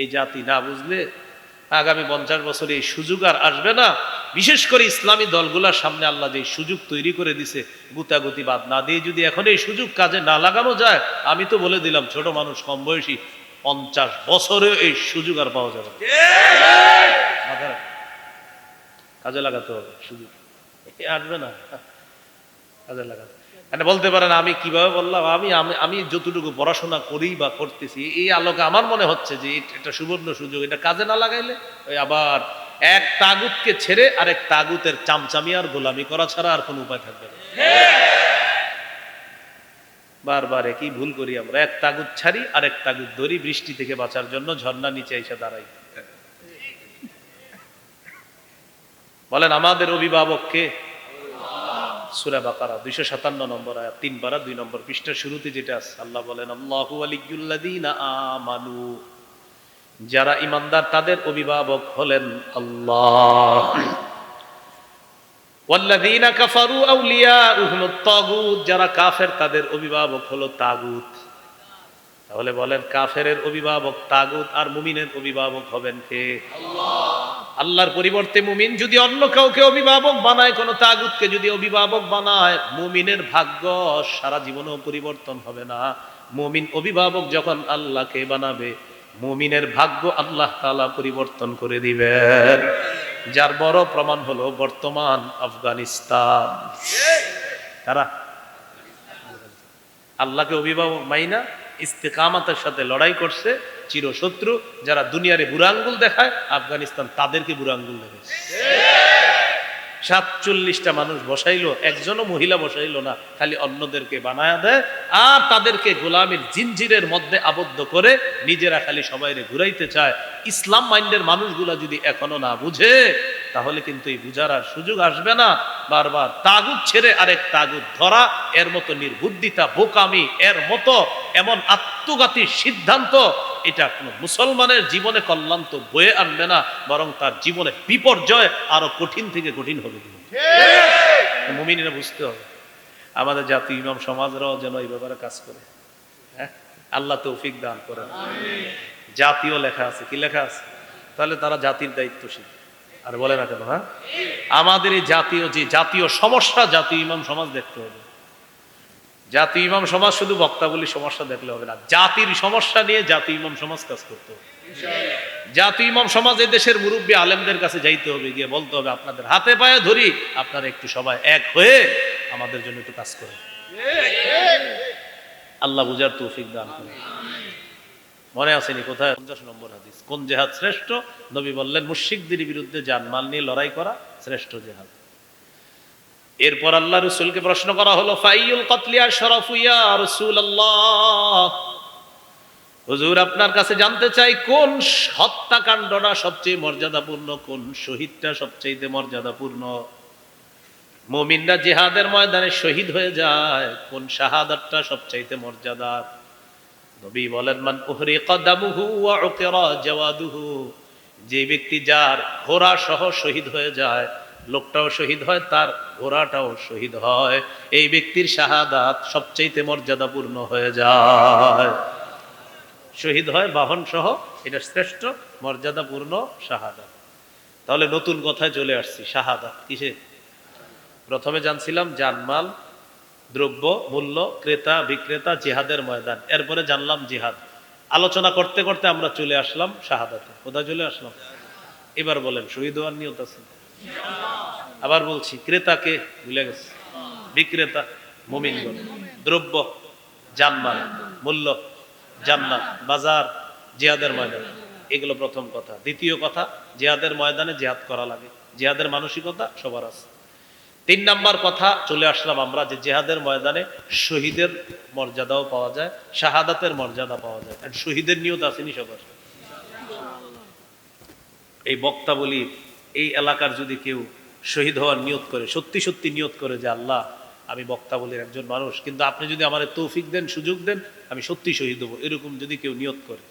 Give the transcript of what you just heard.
এই জাতি না বুঝলে আগামী 50 বছরে এই সুযোগ আর আসবে না। বিশেষ করে ইসলামী দলগুলোর সামনে আল্লাহ যে সুযোগ তৈরি করে দিছে, গুতাগুতি বাদ না দিয়ে যদি এখন এই সুযোগ কাজে না লাগানো যায়, আমি তো বলে দিলাম ছোট মানুষ কম বয়সী 50 বছরে এই সুযোগ আর পাওয়া যাবে না। কাজে লাগাতে হবে, সুযোগ আসবে না, কাজে লাগাতে। বলতে পারেন আমি কিভাবে বললাম, আমি যতটুকু পড়াশোনা করি বা করতেছি এই আলোকে আমার মনে হচ্ছে যে এটা সুবর্ণ সুযোগ, এটা কাজে না লাগাইলে ওই আবার এক তাগুতকে ছেড়ে আরেক তাগুতের চামচামি আর গোলামি করা ছাড়া আর কোনো উপায় থাকবে না। বারবার একই ভুল করি আমরা, এক তাগুত ছাড়ি আরেক তাগুত ধরি, বৃষ্টি থেকে বাঁচার জন্য ঝর্ণা নিচে এসে দাঁড়াই। বলেন আমাদের অভিভাবককে? সূরা বাকারা 257 নম্বর আয়াত, 3 পারা 2 নম্বর পৃষ্ঠার শুরুতে যেটা আছে, আল্লাহ বলেন আল্লাহু ওয়ালিয়্যুল্লাযীনা আমানু, যারা ঈমানদার তাদের অভিভাবক হলেন আল্লাহ। ওয়াল্লাযীনা কাফারু আউলিয়াউহুমুত তাগুত, যারা কাফের তাদের অভিভাবক হলো তাগুত। তাহলে বলেন কাফেরের অভিভাবক তাগুত আর মুমিনের অভিভাবক হবেন কে? আল্লাহ। আল্লাহর পরিবর্তে মুমিন যদি অন্য কাউকে অভিভাবক বানায়, কোন তাগুতকে যদি অভিভাবক বানায়, মুমিনের ভাগ্য সারা জীবনেও পরিবর্তন হবে না। মুমিন অভিভাবক যখন আল্লাহকে বানাবে, মুমিনের ভাগ্য আল্লাহ তাআলা পরিবর্তন করে দিবেন। যার বড় প্রমাণ হলো বর্তমান আফগানিস্তান। তারা আল্লাহকে অভিভাবক মাইনা ইস্তেকামাতের সাথে লড়াই করছে, চিরশত্রু যারা দুনিয়ারে বুড়া আঙ্গুল দেখায়, আফগানিস্তান তাদেরকে বুড়া আঙ্গুল দেখাচ্ছে। 47টা মানুষ বসাইলো, একজনও মহিলা বসাইলো না, খালি অন্যদেরকে বানায়া দেয় আর তাদেরকে গোলামের জিনজিরের মধ্যে আবদ্ধ করে নিজেরা খালি সবাইরে ঘুরাইতে চায়। ইসলাম মাইন্ডের মানুষগুলা যদি এখনো না বুঝে, তাহলে কিন্তু এই বুঝার আর সুযোগ আসবে না। বারবার তাগুত ছেড়ে আরেক তাগুত ধরা, এর মতো নির্বুদ্ধিতা, বোকামি, এর মতো এমন আত্মঘাতী সিদ্ধান্ত, এটা কোনো মুসলমানের জীবনে কল্যাণ তো বয়ে আনবে না, বরং তার জীবনে বিপর্যয় আরো কঠিন থেকে কঠিন হবে। মুমিনেরা বুঝতে হবে। আমাদের জাতীয় ইমাম সমাজরাও যেন এই ব্যাপারে কাজ করে। হ্যাঁ, আল্লাহ তৌফিক দান করেন। জাতীয় লেখা আছে, কি লেখা আছে? তাহলে তারা জাতির দায়িত্বশীল। আর বলে না কেন? হ্যাঁ, আমাদের এই জাতীয় যে জাতীয় সমস্যা, জাতীয় ইমাম সমাজ দেখতে হবে। জাতীয় ইমাম সমাজ শুধু বক্তাবলী সমস্যা দেখলে হবে না, জাতির সমস্যা নিয়ে জাতীয় ইমাম সমাজ কাজ করতে হবে। জাতীয় ইমাম সমাজ এই দেশের মুরব্বী আলেমদের কাছে যাইতে হবে, গিয়ে বলতে হবে আপনাদের হাতে পায়ে ধরি, আপনারা একটু সবাই এক হয়ে আমাদের জন্য একটু কাজ করেন। আল্লাহ বুঝার তৌফিক দান করেন। মনে আসেনি কোথায় 50 নম্বর হাদিস, কোন জেহাদ শ্রেষ্ঠ? নবী বললেন মুশরিকদের বিরুদ্ধে জানমাল নিয়ে লড়াই করা শ্রেষ্ঠ জেহাদ। এরপর আল্লাহ রাসূলকে প্রশ্ন করা হলো ফাইয়ুল কতলি আশরাফু ইয়া রাসূলুল্লাহ, হুজুর আপনার কাছে জানতে চাই কোন হত্যাকাণ্ডটা সবচেয়ে মর্যাদাপূর্ণ, কোন শহীদটা সবচেয়ে মর্যাদাপূর্ণ? মুমিনরা জিহাদের ময়দানে শহীদ হয়ে যায়, কোন শাহাদাতটা সবচেয়ে মর্যাদার? নবী বলেন মান উহরিকা দামুহু ওয়া উকিরা জাওয়াদুহু, যে ব্যক্তি যার ঘোড়া সহ শহীদ হয়ে যায়, লোকটাও শহীদ হয়, তার ঘোড়াটাও শহীদ হয়, এই ব্যক্তির শাহাদাত সবচেয়ে মর্যাদাপূর্ণ হয়ে যায়। শহীদ হয় বাহন সহ, এটা শ্রেষ্ঠ মর্যাদাপূর্ণ শাহাদাত। তাহলে নতুন কথায় চলে আসছি, শাহাদাত কিসে? প্রথমে জানছিলাম জানমাল, দ্রব্য মূল্য, ক্রেতা বিক্রেতা, জিহাদের ময়দান, এরপরে জানলাম জিহাদ। আলোচনা করতে করতে আমরা চলে আসলাম শাহাদাতে। কোথায় চলে আসলাম? এবার বলেন শহীদ হওয়ার নিয়ত আছে? আবার বলছি, ক্রেতাকে ভুলে গেছে, বিক্রেতা মুমিনগণ, দ্রব্য জানমাল, মূল্য জান্নাত, বাজার, জিহাদের ময়দান, এগুলো প্রথম কথা। দ্বিতীয় কথা, জিহাদের ময়দানে জিহাদ করা লাগে, জিহাদের মানসিকতা সবার আছে। 3 নাম্বার কথা চলে আসলাম আমরা, যে জিহাদের ময়দানে শহীদের মর্যাদাও পাওয়া যায়, শাহাদাতের মর্যাদা পাওয়া যায়। আর শহীদের নিয়ত আসেনি সবার? এই বক্তা বলি, এই এলাকার যদি কেউ শহীদ হওয়ার নিয়ত করে, সত্যি সত্যি নিয়ত করে যে আল্লাহ আমি বক্তা বলির একজন মানুষ, কিন্তু আপনি যদি আমার তৌফিক দেন, সুযোগ দেন, আমি সত্যি শহীদ হবো, এরকম যদি কেউ নিয়ত করে,